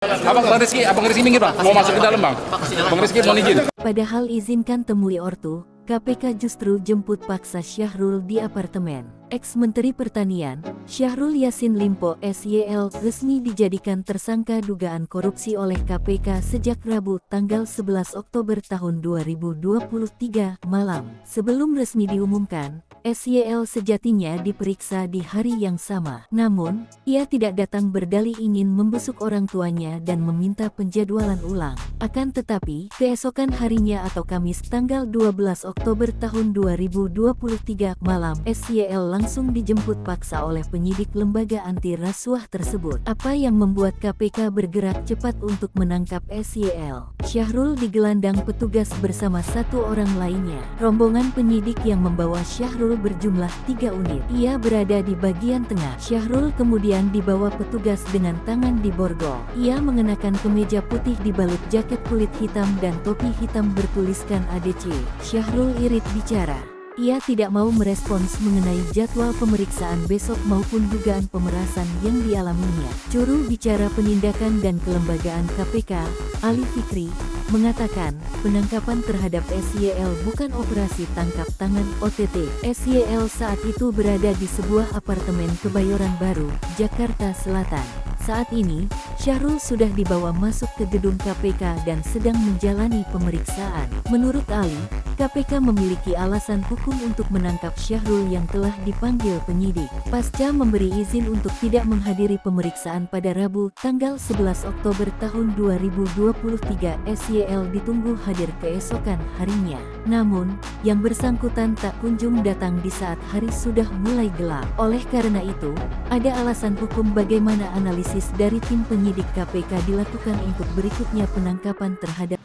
Abang Rizky minggir, Bang. Mau masuk ke dalam, Bang. Bang Rizky mohon izin. Padahal izinkan temui ortu, KPK justru jemput paksa Syahrul di apartemen. Ex-Menteri Pertanian, Syahrul Yassin Limpo SYL resmi dijadikan tersangka dugaan korupsi oleh KPK sejak Rabu tanggal 11 Oktober tahun 2023 malam. Sebelum resmi diumumkan, SYL sejatinya diperiksa di hari yang sama. Namun, ia tidak datang berdalih ingin membesuk orang tuanya dan meminta penjadwalan ulang. Akan tetapi, keesokan harinya atau Kamis tanggal 12 Oktober tahun 2023 malam, SYL langsung dijemput paksa oleh penyidik lembaga anti rasuah tersebut. Apa yang membuat KPK bergerak cepat untuk menangkap SYL? Syahrul digelandang petugas bersama satu orang lainnya. Rombongan penyidik yang membawa Syahrul berjumlah 3 unit. Ia berada di bagian tengah. Syahrul kemudian dibawa petugas dengan tangan diborgol. Ia mengenakan kemeja putih dibalut jaket kulit hitam dan topi hitam bertuliskan ADC. Syahrul irit bicara. Ia tidak mau merespons mengenai jadwal pemeriksaan besok maupun dugaan pemerasan yang dialaminya. Juru bicara penindakan dan kelembagaan KPK, Ali Fikri, mengatakan penangkapan terhadap SYL bukan operasi tangkap tangan OTT. SYL saat itu berada di sebuah apartemen Kebayoran Baru, Jakarta Selatan. Saat ini, Syahrul sudah dibawa masuk ke gedung KPK dan sedang menjalani pemeriksaan. Menurut Ali, KPK memiliki alasan hukum untuk menangkap Syahrul yang telah dipanggil penyidik. Pasca memberi izin untuk tidak menghadiri pemeriksaan pada Rabu, tanggal 11 Oktober tahun 2023, SYL ditunggu hadir keesokan harinya. Namun, yang bersangkutan tak kunjung datang di saat hari sudah mulai gelap. Oleh karena itu, ada alasan hukum bagaimana analisis dari tim penyidik KPK dilakukan untuk berikutnya penangkapan terhadap